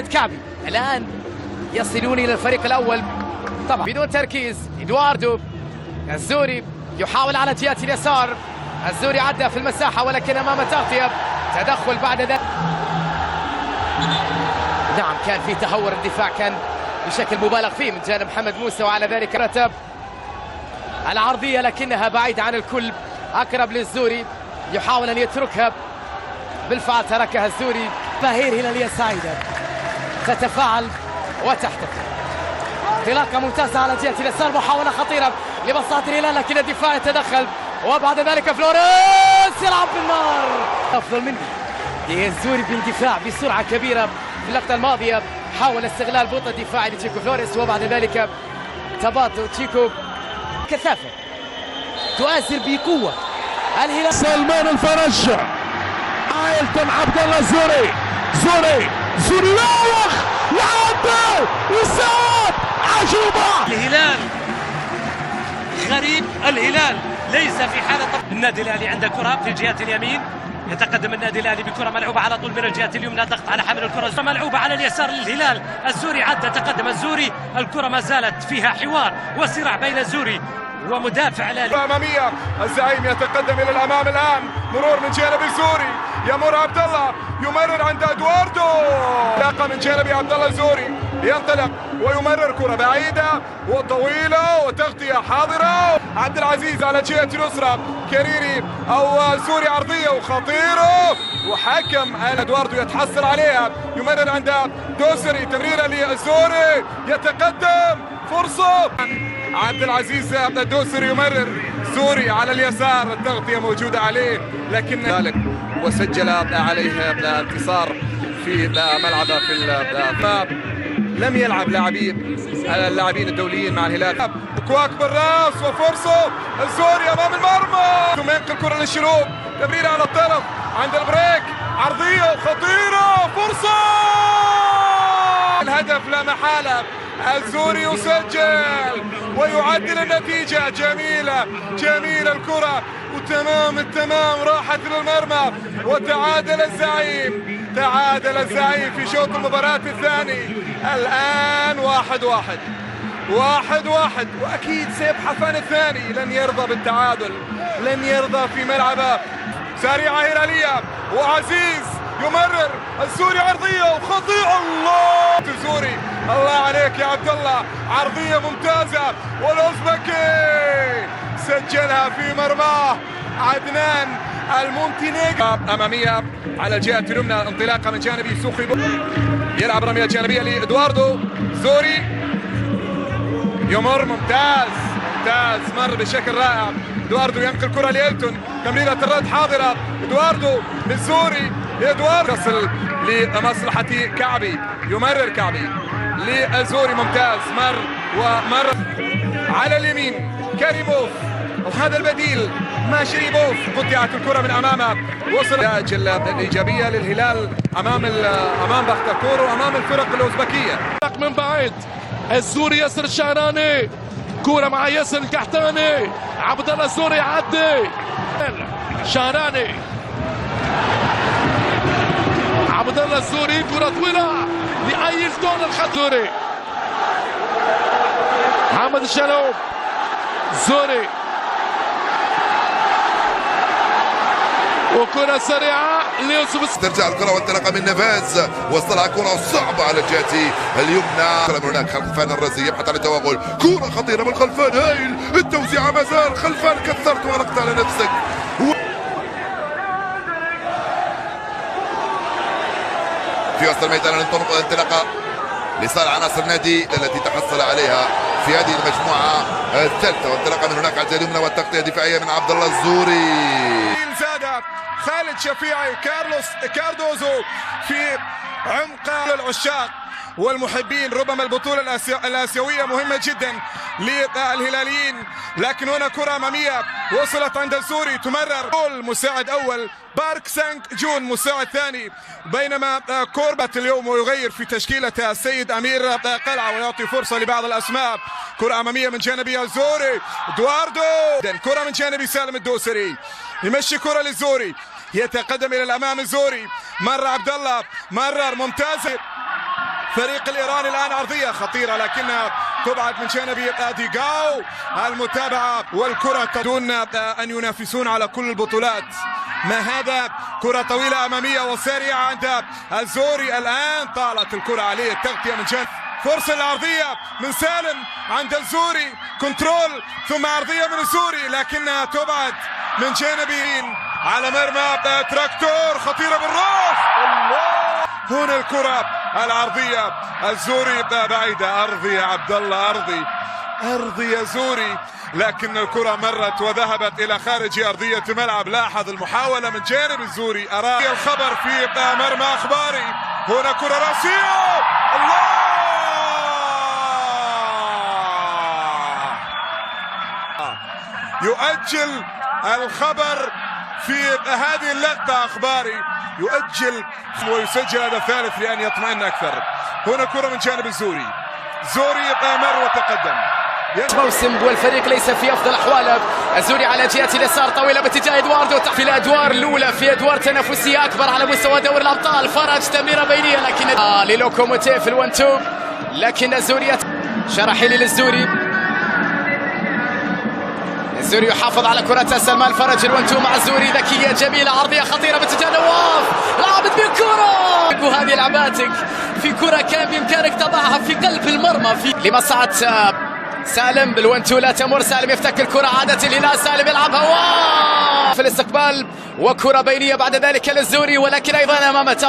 كعبي الآن يصلون إلى الفريق الأول طبعا بدون تركيز. إدواردو الزوري يحاول على جهة اليسار، الزوري عدى في المساحة ولكن أمام تغطية، تدخل بعد ذلك. نعم كان في تهور، الدفاع كان بشكل مبالغ فيه من جانب محمد موسى، وعلى ذلك رتب العرضية لكنها بعيدة عن الكل، أقرب للزوري، يحاول أن يتركها، بالفعل تركها الزوري. جماهير هلالية سعيدة تتفاعل وتحتفل. انطلاقة ممتازة على جهة اليسار، محاولة خطيرة لمصلحة الهلال لكن الدفاع يتدخل، وبعد ذلك فلوريس يلعب بالنار. أفضل منه الزوري باندفاع بسرعة كبيرة في اللقطة الماضية، حاول استغلال بطء الدفاع لتشيكو فلوريس، وبعد ذلك تباطؤ تشيكو. كثافة تؤثر بقوة الهلال. سلمان الفرج، ايلتون عبد الله الزوري، زوري يراوغ يعدل يسات عجوبة. الهلال غريب، الهلال ليس في حالة. النادي الاهلي عنده كرة في الجهة اليمين، يتقدم النادي الاهلي بكرة ملعوبة على طول من الجهة اليمنى، ضغط على حامل الكرة ملعوبة على اليسار للهلال. الزوري عدى، تقدم الزوري، الكرة ما زالت فيها حوار وصراع بين الزوري ومدافع الاهلي. اماميه الزعيم يتقدم الى الامام الان، مرور من جانب الزوري، يمر عبد الله، يمرر عند ادواردو، لاقى من جانب عبد الله الزوري، ينطلق ويمرر كره بعيده وطويله وتغطيه حاضره. عبد العزيز على جهه اليسرى، كريري او الزوري عرضيه وخطيره، وحكم ادواردو يتحصل عليها، يمرر عند دوسري، تمريره للزوري، يتقدم، فرصه عبد العزيز الدوسري يمرر، زوري على اليسار، التغطية موجودة عليه لكن ذلك، وسجل عليه انتصار في ملعبه في لم يلعب اللاعبين الدوليين مع الهلال. كواك بالراس وفرصة الزوري امام المرمى، ثم ينقل الكرة للشلوب، تمريرة على الطرف عند البريك، عرضية خطيرة، فرصة الهدف لا محالة. الزوري يسجل ويعدل النتيجة. جميلة الكرة، وتمام التمام راحت للمرمى، وتعادل الزعيم في شوط المباراة الثاني. الآن 1-1، وأكيد سيبحث عن الثاني، لن يرضى بالتعادل، لن يرضى في ملعبه. سريعة هلالية وعزيز يمرر، الزوري عرضية وخطيئة، الله الزوري، الله عليك يا عبد الله، عرضية ممتازة، والأوزبكي سجلها في مرماه عدنان المونتينيغرو. أمامية على الجهة اليمنى، انطلاقة من جانبي سوخي، يلعب رمية جانبية لإدواردو، زوري يمر، ممتاز، مر بشكل رائع. إدواردو ينقل كرة لإلتون، تمريرة الرد حاضرة، إدواردو للزوري، إدواردو تصل لمصلحة كعبي، يمرر كعبي للزوري، ممتاز، مر على اليمين كريموف، وهذا البديل ماشريبوف، قطعت الكرة من أمامه، وصل الإيجابية للهلال أمام بختكور وأمام الفرق الأوزبكية. من بعيد الزوري ياسر الشعراني، كرة مع ياسر القحطاني، عبد الله الزوري يعدي، شعراني، عبد الله الزوري، كرة طويلة لأيلتون الخطوري، محمد الشلوم، زوري، وكرة سريعة ليوسف، ترجع الكرة وانطلاقة من نفاز، وصلها كرة صعبة على الجهة اليمنى، من هناك خلفان الرزي يبحث عن التوغل، كرة خطيرة من خلفان، هايل التوزيعة ما زال خلفان، كثرت ورقت على نفسك. في وسط الميدان انطلاقة لصالح عناصر النادي التي تحصل عليها في هذه المجموعة الثالثة، وانطلاقة من هناك على الجهة اليمنى، والتغطية الدفاعية من عبد الله الزوري. خالد شفيعي، كاردوزو في عمق العشاق والمحبين. ربما البطولة الآسيوية مهمة جدا للهلاليين، لكن هنا كرة أمامية وصلت عند الزوري، تمرر، مساعد أول بارك سانك جون مساعد ثاني، بينما كوربت اليوم ويغير في تشكيلة السيد أمير قلعة ويعطي فرصة لبعض الأسماء. كرة أمامية من جانبي الزوري، إدواردو، كرة من جانبي سالم الدوسري، يمشي كرة للزوري، يتقدم إلى الأمام الزوري، مر عبد الله، مرر، ممتاز. فريق الإيراني الآن عرضية خطيرة لكنها تبعد من جانب ديغاو. المتابعة والكرة دون أن ينافسون على كل البطولات. ما هذا كرة طويلة أمامية وسريعة عند الزوري. الآن طالت الكرة عليه التغطية من جانب. فرصة العرضية من سالم عند الزوري، كنترول ثم عرضية من الزوري لكنها تبعد من جانبين على مرمى تراكتور خطيرة بالراس. الله، هنا الكرة العرضية الزوري بعيدة. أرضي يا عبد الله، أرضي يا زوري، لكن الكرة مرت وذهبت إلى خارج أرضية الملعب. لاحظ المحاولة من جانب الزوري. أرى الخبر في مرمى أخباري. هنا كرة راسية. الله، يؤجل الخبر في هذه اللقطة. أخباري يؤجل ويسجل هذا الثالث لأن يطمئن أكثر. هنا كرة من جانب الزوري. زوري مر وتقدم. موسم والفريق ليس في افضل احواله. الزوري على جهه اليسار طويله باتجاه ادواردو في الادوار الاولى، في ادوار تنافسيه اكبر على مستوى دوري الابطال. فرج تمريره بينيه لكن للوكوموتيف الونتو، لكن الزوري شرحيلي للزوري. الزوري يحافظ على كرة سلمان فرج. الونتو مع الزوري، ذكية جميلة، عرضية خطيرة باتجاه نواف. لعبت بالكرة، وهذه لعباتك في كرة كان بإمكانك تضعها في قلب المرمى في لمصلحة سالم. بالونتو لا تمر، سالم يفتك الكرة، عادت الهلال، سالم يلعبها في الاستقبال وكرة بينية بعد ذلك للزوري، ولكن أيضا أمام تغطية